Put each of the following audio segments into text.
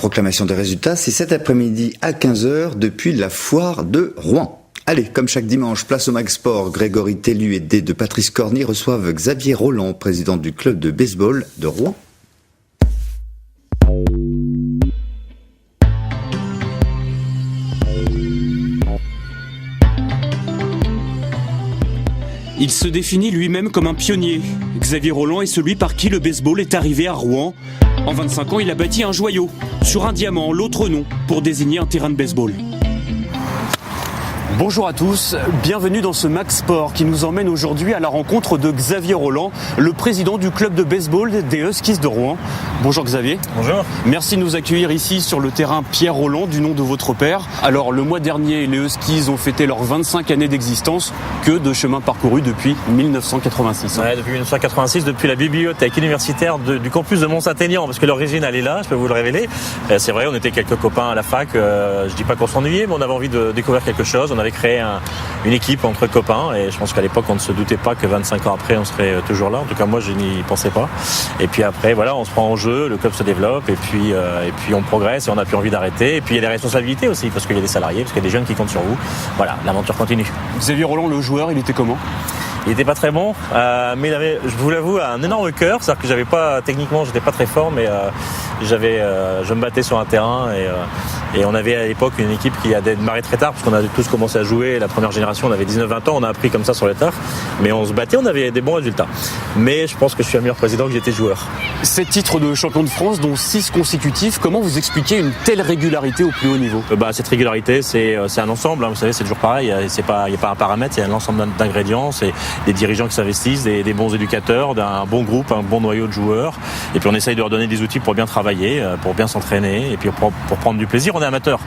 proclamation des résultats, c'est cet après-midi à 15h depuis la foire de Rouen. Allez, comme chaque dimanche, place au Mag Sport. Grégory Tellu et D de Patrice Corny reçoivent Xavier Rolland, président du club de baseball de Rouen. Il se définit lui-même comme un pionnier. Xavier Rolland est celui par qui le baseball est arrivé à Rouen. En 25 ans, il a bâti un joyau, sur un diamant, l'autre nom, pour désigner un terrain de baseball. Bonjour à tous, bienvenue dans ce Mag Sport qui nous emmène aujourd'hui à la rencontre de Xavier Rolland, le président du club de baseball des Huskies de Rouen. Bonjour Xavier. Bonjour. Merci de nous accueillir ici sur le terrain Pierre Rolland du nom de votre père. Alors le mois dernier, les Huskies ont fêté leurs 25 années d'existence. Que de chemin parcouru depuis 1986. Ouais, depuis 1986, depuis la bibliothèque universitaire du campus de Mont-Saint-Aignan, parce que l'origine elle est là, je peux vous le révéler. C'est vrai, on était quelques copains à la fac, je dis pas qu'on s'ennuyait, mais on avait envie de découvrir quelque chose. On avait créé une équipe entre copains et je pense qu'à l'époque on ne se doutait pas que 25 ans après on serait toujours là. En tout cas moi je n'y pensais pas. Et puis après voilà, on se prend en jeu, le club se développe et puis on progresse et on n'a plus envie d'arrêter. Et puis il y a des responsabilités aussi parce qu'il y a des salariés, parce qu'il y a des jeunes qui comptent sur vous. Voilà, l'aventure continue. Xavier Rolland, le joueur, il était comment ? Il était pas très bon, mais il avait, je vous l'avoue, un énorme cœur. C'est-à-dire que j'avais pas, techniquement, j'étais pas très fort, mais je me battais sur un terrain et on avait à l'époque une équipe qui a démarré très tard parce qu'on a tous commencé à jouer. La première génération, on avait 19-20 ans, on a appris comme ça sur le tard, mais on se battait, on avait des bons résultats. Mais je pense que je suis un meilleur président que j'étais joueur. 7 titres de champion de France, dont 6 consécutifs. Comment vous expliquez une telle régularité au plus haut niveau ? Cette régularité, c'est un ensemble. Vous savez, c'est toujours pareil. Il n'y a pas un paramètre, c'est un ensemble d'ingrédients. C'est des dirigeants qui s'investissent, des bons éducateurs, d'un bon groupe, un bon noyau de joueurs. Et puis on essaye de leur donner des outils pour bien travailler, pour bien s'entraîner et puis pour prendre du plaisir. On est amateur,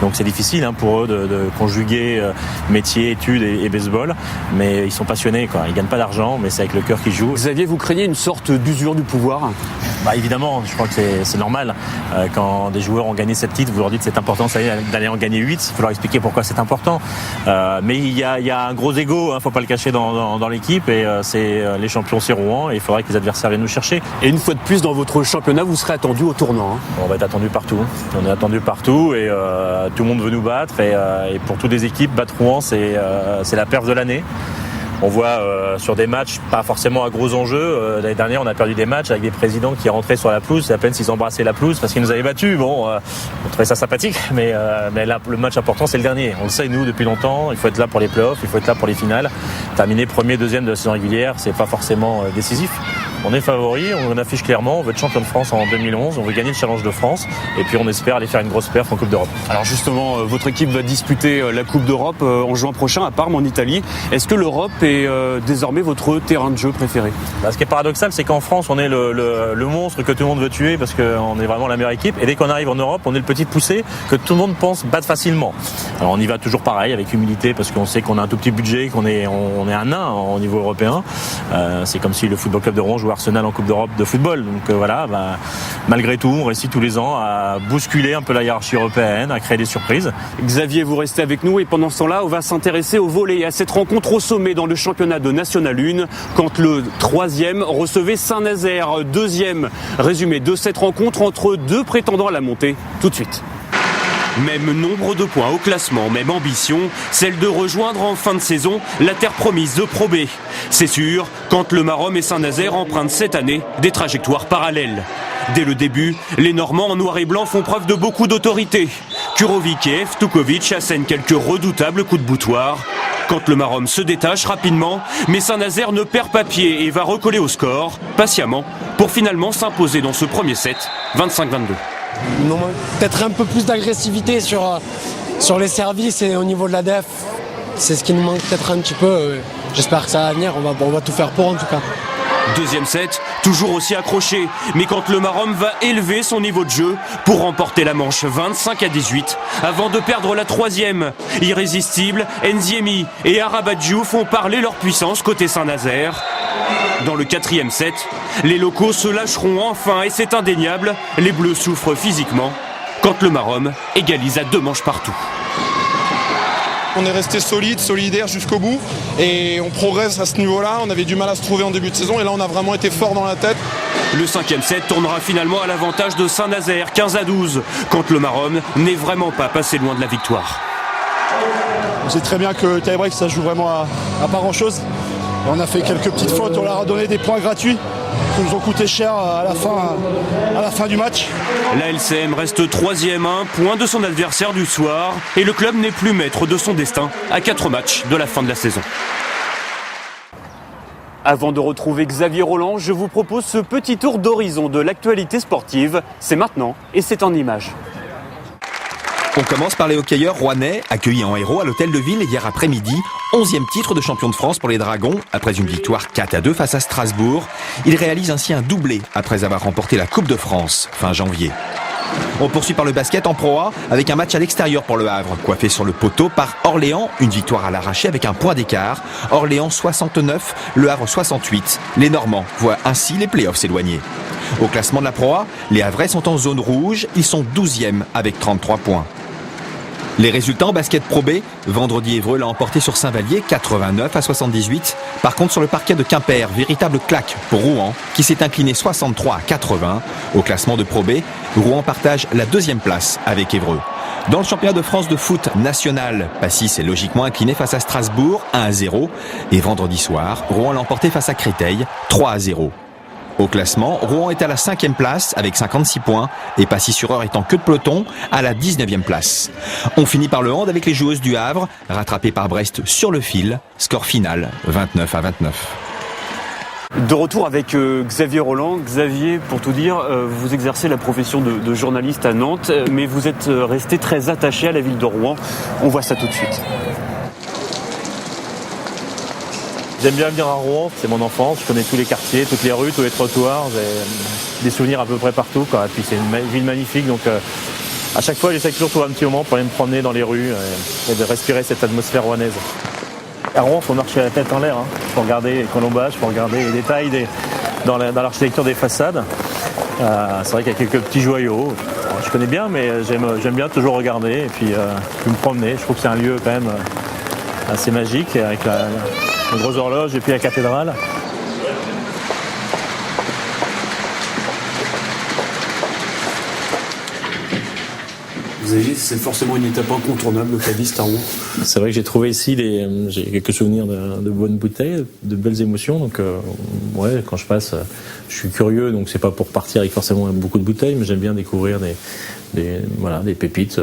donc c'est difficile pour eux de conjuguer métier, études et baseball. Mais ils sont passionnés, quoi. Ils gagnent pas d'argent, mais c'est avec le cœur qu'ils jouent. Xavier, vous craignez une sorte d'usure du pouvoir ? Évidemment, je crois que c'est normal. Quand des joueurs ont gagné 7 titres, vous leur dites que c'est important d'aller en gagner 8. Il faut leur expliquer pourquoi c'est important. Mais il y a un gros ego, faut pas le cacher dans l'équipe. Et les champions, c'est Rouen. Et il faudrait que les adversaires viennent nous chercher. Et une fois de plus, dans votre championnat, vous serez attendu au tournant. On va être attendu partout. On est attendu partout et tout le monde veut nous battre. Et pour toutes les équipes, battre Rouen, c'est la perf de l'année. On voit sur des matchs, pas forcément à gros enjeux. L'année dernière, on a perdu des matchs avec des présidents qui rentraient sur la pelouse. C'est à peine s'ils embrassaient la pelouse parce qu'ils nous avaient battus. Bon, on trouvait ça sympathique, mais là, le match important, c'est le dernier. On le sait, nous, depuis longtemps. Il faut être là pour les playoffs, il faut être là pour les finales. Terminer premier, deuxième de la saison régulière, c'est pas forcément décisif. On est favori, on affiche clairement, on veut être champion de France en 2011, on veut gagner le Challenge de France et puis on espère aller faire une grosse perf en Coupe d'Europe. Alors justement, votre équipe va disputer la Coupe d'Europe en juin prochain à Parme en Italie. Est-ce que l'Europe est désormais votre terrain de jeu préféré ? Ce qui est paradoxal, c'est qu'en France, on est le monstre que tout le monde veut tuer parce qu'on est vraiment la meilleure équipe. Et dès qu'on arrive en Europe, on est le petit poussé que tout le monde pense battre facilement. Alors on y va toujours pareil, avec humilité, parce qu'on sait qu'on a un tout petit budget, qu'on est un nain au niveau européen. C'est comme si le Football Club de Rouen jouait Arsenal en Coupe d'Europe de football. Donc malgré tout, on réussit tous les ans à bousculer un peu la hiérarchie européenne, à créer des surprises. Xavier, vous restez avec nous et pendant ce temps-là, on va s'intéresser au volley et à cette rencontre au sommet dans le championnat de National 1, quand le 3e recevait Saint-Nazaire. 2e résumé de cette rencontre entre deux prétendants à la montée, tout de suite. Même nombre de points au classement, même ambition, celle de rejoindre en fin de saison la terre promise de Pro B. C'est sûr, quand le Marom et Saint-Nazaire empruntent cette année des trajectoires parallèles. Dès le début, les Normands en noir et blanc font preuve de beaucoup d'autorité. Kurovic et Evtukovic assènent quelques redoutables coups de boutoir. Quand le Marom se détache rapidement, mais Saint-Nazaire ne perd pas pied et va recoller au score, patiemment, pour finalement s'imposer dans ce premier set, 25-22. Non, peut-être un peu plus d'agressivité sur les services et au niveau de la def. C'est ce qui nous manque peut-être un petit peu. J'espère que ça va venir, on va tout faire pour en tout cas. Deuxième set, toujours aussi accroché, mais quand le Marom va élever son niveau de jeu pour remporter la manche 25-18, avant de perdre la 3e. Irrésistible, Nziemi et Arabadjou font parler leur puissance côté Saint-Nazaire. Dans le 4e set, les locaux se lâcheront enfin et c'est indéniable, les Bleus souffrent physiquement quand le Marom égalise à 2 manches partout. On est resté solidaire jusqu'au bout et on progresse à ce niveau-là. On avait du mal à se trouver en début de saison et là on a vraiment été fort dans la tête. Le 5e set tournera finalement à l'avantage de Saint-Nazaire, 15-12, quand le Marron n'est vraiment pas passé loin de la victoire. On sait très bien que tie-break ça joue vraiment à pas grand-chose. On a fait quelques petites fautes, on leur a donné des points gratuits qui nous ont coûté cher à la fin du match. La LCM reste 3e à 1 point de son adversaire du soir et le club n'est plus maître de son destin à 4 matchs de la fin de la saison. Avant de retrouver Xavier Roland, je vous propose ce petit tour d'horizon de l'actualité sportive. C'est maintenant et c'est en images. On commence par les hockeyeurs rouennais, accueillis en héros à l'hôtel de ville hier après-midi. 11e titre de champion de France pour les Dragons, après une victoire 4-2 face à Strasbourg. Ils réalisent ainsi un doublé après avoir remporté la Coupe de France fin janvier. On poursuit par le basket en Pro A avec un match à l'extérieur pour le Havre, coiffé sur le poteau par Orléans, une victoire à l'arraché avec un point d'écart. Orléans 69, le Havre 68. Les Normands voient ainsi les playoffs s'éloigner. Au classement de la Pro A, les Havrais sont en zone rouge, ils sont 12e avec 33 points. Les résultats en basket Pro B, vendredi Évreux l'a emporté sur Saint-Vallier 89-78. Par contre sur le parquet de Quimper, véritable claque pour Rouen qui s'est incliné 63-80. Au classement de Pro B, Rouen partage la 2e place avec Évreux. Dans le championnat de France de foot national, Passy s'est logiquement incliné face à Strasbourg 1-0. Et vendredi soir, Rouen l'a emporté face à Créteil 3-0. Au classement, Rouen est à la 5e place avec 56 points et Passy-sur-Eure est en queue de peloton à la 19e place. On finit par le hand avec les joueuses du Havre, rattrapées par Brest sur le fil, score final 29-29. De retour avec Xavier Roland. Xavier, pour tout dire, vous exercez la profession de journaliste à Nantes, mais vous êtes resté très attaché à la ville de Rouen. On voit ça tout de suite. J'aime bien venir à Rouen, c'est mon enfance, je connais tous les quartiers, toutes les rues, tous les trottoirs, j'ai des souvenirs à peu près partout, quoi. Et puis c'est une ville magnifique, donc à chaque fois j'essaie toujours de trouver un petit moment pour aller me promener dans les rues et de respirer cette atmosphère rouennaise. À Rouen, il faut marcher la tête en l'air, hein. Il faut regarder les colombages, il faut regarder les détails dans l'architecture des façades. C'est vrai qu'il y a quelques petits joyaux, je connais bien, mais j'aime bien toujours regarder et puis me promener. Je trouve que c'est un lieu quand même assez magique avec la grosse horloge et puis la cathédrale. Xavier, c'est forcément une étape incontournable, le caviste à Rouen. C'est vrai que j'ai trouvé ici j'ai quelques souvenirs de bonnes bouteilles, de belles émotions. Donc ouais, quand je passe, je suis curieux, donc c'est pas pour partir avec forcément beaucoup de bouteilles, mais j'aime bien découvrir des pépites,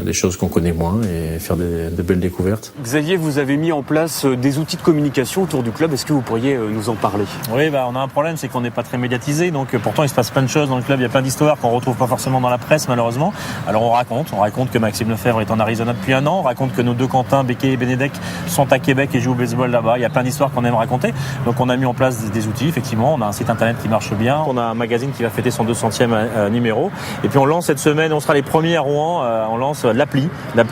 des choses qu'on connaît moins et faire de belles découvertes. Xavier, vous avez mis en place des outils de communication autour du club. Est-ce que vous pourriez nous en parler ? Oui, on a un problème, c'est qu'on n'est pas très médiatisé. Donc pourtant, il se passe plein de choses dans le club. Il y a plein d'histoires qu'on retrouve pas forcément dans la presse, malheureusement. Alors on raconte que Maxime Lefebvre est en Arizona depuis 1 an. On raconte que nos 2 Quentin, Becquet et Benedek sont à Québec et jouent au baseball là-bas. Il y a plein d'histoires qu'on aime raconter. Donc on a mis en place des outils, effectivement. On a un site internet qui marche bien. On a un magazine qui va fêter son 200e numéro. Et puis on lance cette semaine, on sera les premiers à Rouen, on lance l'appli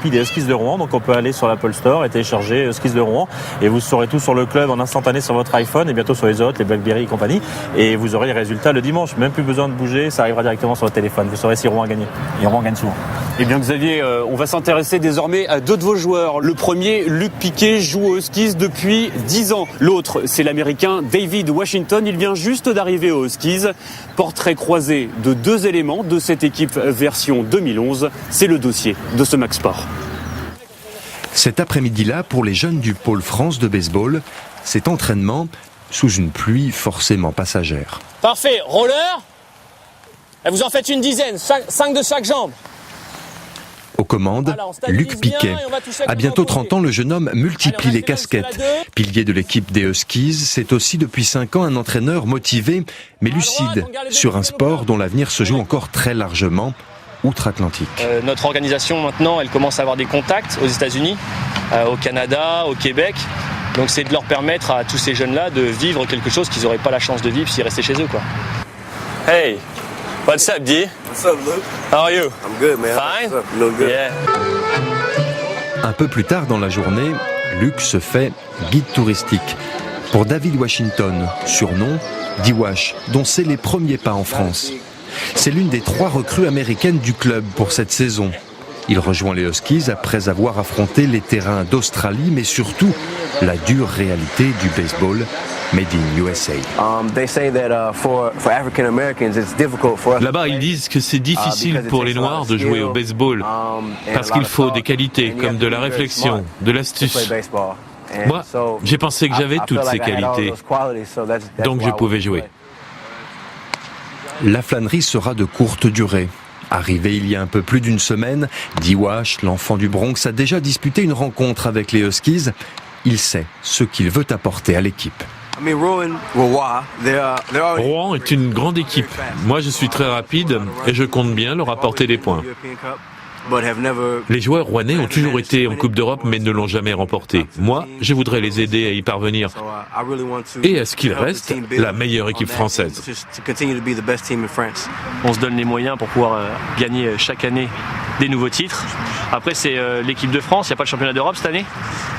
des Huskies de Rouen. Donc on peut aller sur l'Apple Store et télécharger Huskies de Rouen. Et vous saurez tout sur le club en instantané sur votre iPhone et bientôt sur les autres, les BlackBerry et compagnie. Et vous aurez les résultats le dimanche. Même plus besoin de bouger, ça arrivera directement sur votre téléphone. Vous saurez si Rouen a gagné. Et Rouen gagne souvent. Eh bien Xavier, on va s'intéresser désormais à 2 de vos joueurs. Le premier, Luc Piquet, joue aux Huskies depuis 10 ans. L'autre, c'est l'Américain David Washington. Il vient juste d'arriver aux Huskies. Portrait croisé de 2 éléments de cette équipe version 2011. C'est le dossier de ce Max Sport. Cet après-midi-là, pour les jeunes du pôle France de baseball, c'est entraînement sous une pluie forcément passagère. Parfait, roller. Et vous en faites une dizaine, 5 de chaque jambe. Aux commandes, Luc Piquet. À bientôt 30 ans, le jeune homme multiplie les casquettes. Pilier de l'équipe des Huskies, c'est aussi depuis 5 ans un entraîneur motivé, mais lucide, sur un sport dont l'avenir se joue encore très largement outre-Atlantique. Notre organisation maintenant, elle commence à avoir des contacts aux États-Unis, au Canada, au Québec. Donc c'est de leur permettre à tous ces jeunes-là de vivre quelque chose qu'ils n'auraient pas la chance de vivre s'ils restaient chez eux, quoi. Hey, what's up, D? What's up, Luke? How are you? I'm good, man. Fine? What's up? You look good. Yeah. Un peu plus tard dans la journée, Luc se fait guide touristique pour David Washington, surnom D-Wash, dont c'est les premiers pas en France. C'est l'une des 3 recrues américaines du club pour cette saison. Il rejoint les Huskies après avoir affronté les terrains d'Australie, mais surtout la dure réalité du baseball made in USA. Là-bas, ils disent que c'est difficile pour les Noirs de jouer au baseball parce qu'il faut des qualités comme de la réflexion, de l'astuce. Moi, j'ai pensé que j'avais toutes ces qualités, donc je pouvais jouer. La flânerie sera de courte durée. Arrivé il y a un peu plus d'une semaine, Dee Wash, l'enfant du Bronx, a déjà disputé une rencontre avec les Huskies. Il sait ce qu'il veut apporter à l'équipe. Rouen est une grande équipe. Moi, je suis très rapide et je compte bien leur apporter des points. Les joueurs rouennais ont toujours été en Coupe d'Europe mais ne l'ont jamais remporté. Moi, je voudrais les aider à y parvenir et à ce qu'ils restent la meilleure équipe française. On se donne les moyens pour pouvoir gagner chaque année des nouveaux titres. Après, c'est l'équipe de France, il n'y a pas le championnat d'Europe cette année.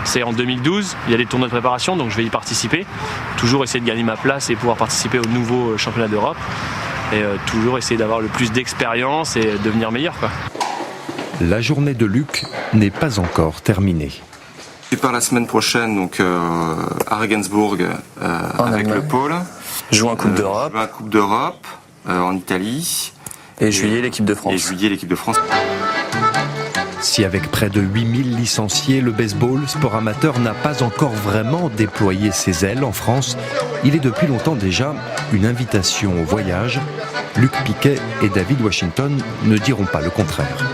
C'est en 2012, il y a des tournois de préparation, donc je vais y participer. Toujours essayer de gagner ma place et pouvoir participer au nouveau championnat d'Europe. Et toujours essayer d'avoir le plus d'expérience et devenir meilleur, quoi. La journée de Luc n'est pas encore terminée. Je pars la semaine prochaine donc à Regensburg avec le pôle. Jouer en Coupe d'Europe. Jouer en Coupe d'Europe en Italie. Et juillet l'équipe de France. Si avec près de 8000 licenciés, le baseball, sport amateur, n'a pas encore vraiment déployé ses ailes en France, il est depuis longtemps déjà une invitation au voyage. Luc Piquet et David Washington ne diront pas le contraire.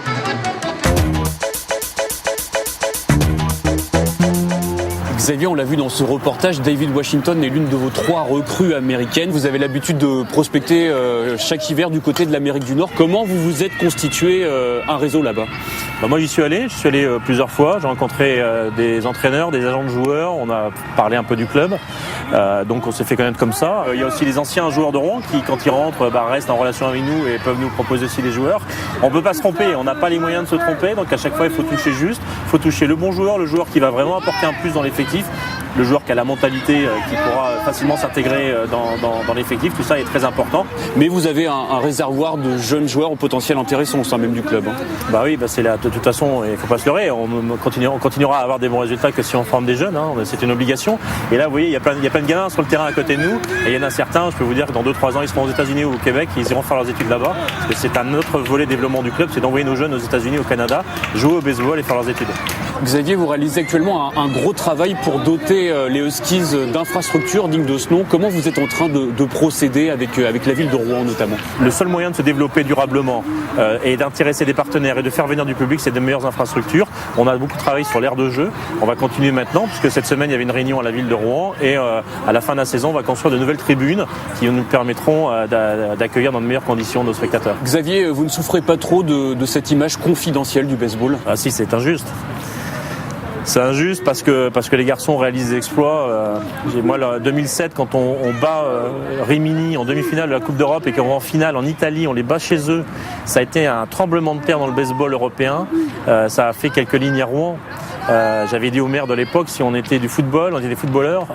Xavier, on l'a vu dans ce reportage, David Washington est l'une de vos 3 recrues américaines. Vous avez l'habitude de prospecter chaque hiver du côté de l'Amérique du Nord. Comment vous vous êtes constitué un réseau là-bas ? Moi j'y suis allé plusieurs fois, j'ai rencontré des entraîneurs, des agents de joueurs, on a parlé un peu du club, donc on s'est fait connaître comme ça. Il y a aussi les anciens joueurs de Rouen qui quand ils rentrent restent en relation avec nous et peuvent nous proposer aussi des joueurs. On ne peut pas se tromper, on n'a pas les moyens de se tromper, donc à chaque fois il faut toucher juste, il faut toucher le bon joueur, le joueur qui va vraiment apporter un plus dans l'effectif, le joueur qui a la mentalité, qui pourra facilement s'intégrer dans l'effectif, tout ça est très important. Mais vous avez un réservoir de jeunes joueurs au potentiel intéressant au sein même du club. Oui, c'est là. De toute façon, il ne faut pas se leurrer, on continuera à avoir des bons résultats que si on forme des jeunes, c'est une obligation. Et là, vous voyez, il y a plein de gamins sur le terrain à côté de nous, et il y en a certains, je peux vous dire que dans 2-3 ans, ils seront aux États-Unis ou au Québec, ils iront faire leurs études là-bas, parce que c'est un autre volet développement du club, c'est d'envoyer nos jeunes aux États-Unis, au Canada, jouer au baseball et faire leurs études. Xavier, vous réalisez actuellement un gros travail pour doter les Huskies d'infrastructures dignes de ce nom. Comment vous êtes en train de procéder avec la ville de Rouen notamment ? Le seul moyen de se développer durablement et d'intéresser des partenaires et de faire venir du public, c'est de meilleures infrastructures. On a beaucoup travaillé sur l'aire de jeu. On va continuer maintenant, puisque cette semaine, il y avait une réunion à la ville de Rouen. Et à la fin de la saison, on va construire de nouvelles tribunes qui nous permettront d'accueillir dans de meilleures conditions nos spectateurs. Xavier, vous ne souffrez pas trop de cette image confidentielle du baseball ? Ah si, c'est injuste. C'est injuste parce que les garçons réalisent des exploits. Moi, en 2007, quand on bat Rimini en demi-finale de la Coupe d'Europe et qu'on va en finale en Italie, on les bat chez eux, ça a été un tremblement de terre dans le baseball européen. Ça a fait quelques lignes à Rouen. J'avais dit au maire de l'époque, si on était du football, on était des footballeurs,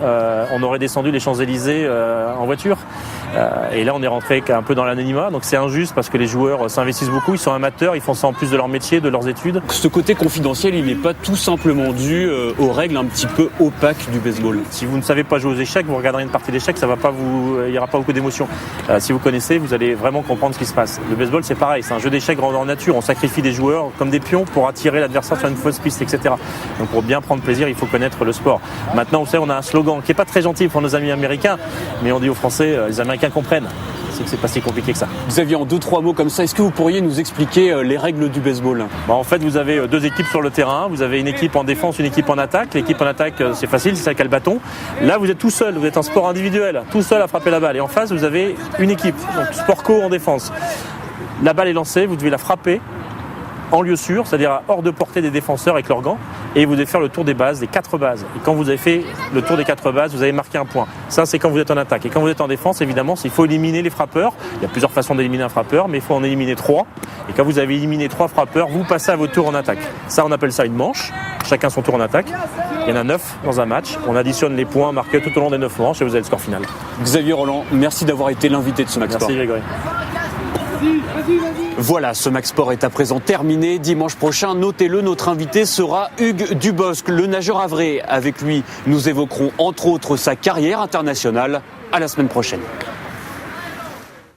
on aurait descendu les Champs-Élysées en voiture. Et là, on est rentré un peu dans l'anonymat, donc c'est injuste parce que les joueurs s'investissent beaucoup, ils sont amateurs, ils font ça en plus de leur métier, de leurs études. Ce côté confidentiel, il n'est pas tout simplement dû aux règles un petit peu opaques du baseball. Si vous ne savez pas jouer aux échecs, vous regarderez une partie d'échecs, il n'y aura pas beaucoup d'émotions. Si vous connaissez, vous allez vraiment comprendre ce qui se passe. Le baseball, c'est pareil, c'est un jeu d'échecs grandeur nature, on sacrifie des joueurs comme des pions pour attirer l'adversaire sur une fausse piste, etc. Donc pour bien prendre plaisir, il faut connaître le sport. Maintenant, vous savez, on a un slogan qui n'est pas très gentil pour nos amis américains, mais on dit aux Français, les Américains comprennent. C'est que c'est pas si compliqué que ça. Xavier, en 2-3 mots comme ça, est-ce que vous pourriez nous expliquer les règles du baseball ? En fait, vous avez 2 équipes sur le terrain. Vous avez une équipe en défense, une équipe en attaque. L'équipe en attaque, c'est facile, c'est celle qui a le bâton. Là, vous êtes tout seul, vous êtes un sport individuel, tout seul à frapper la balle. Et en face, vous avez une équipe, donc sport co en défense. La balle est lancée, vous devez la frapper en lieu sûr, c'est-à-dire hors de portée des défenseurs avec leurs gants, et vous devez faire le tour des bases, des 4 bases. Et quand vous avez fait le tour des 4 bases, vous avez marqué un point. Ça, c'est quand vous êtes en attaque. Et quand vous êtes en défense, évidemment, il faut éliminer les frappeurs. Il y a plusieurs façons d'éliminer un frappeur, mais il faut en éliminer 3. Et quand vous avez éliminé 3 frappeurs, vous passez à votre tour en attaque. Ça, on appelle ça une manche. Chacun son tour en attaque. Il y en a 9 dans un match. On additionne les points marqués tout au long des 9 manches et vous avez le score final. Xavier Roland, merci d'avoir été l'invité de ce Max Sport. Merci Grégory. Voilà, ce Max Sport est à présent terminé. Dimanche prochain, notez-le, notre invité sera Hugues Dubosc, le nageur havré. Avec lui, nous évoquerons entre autres sa carrière internationale. À la semaine prochaine.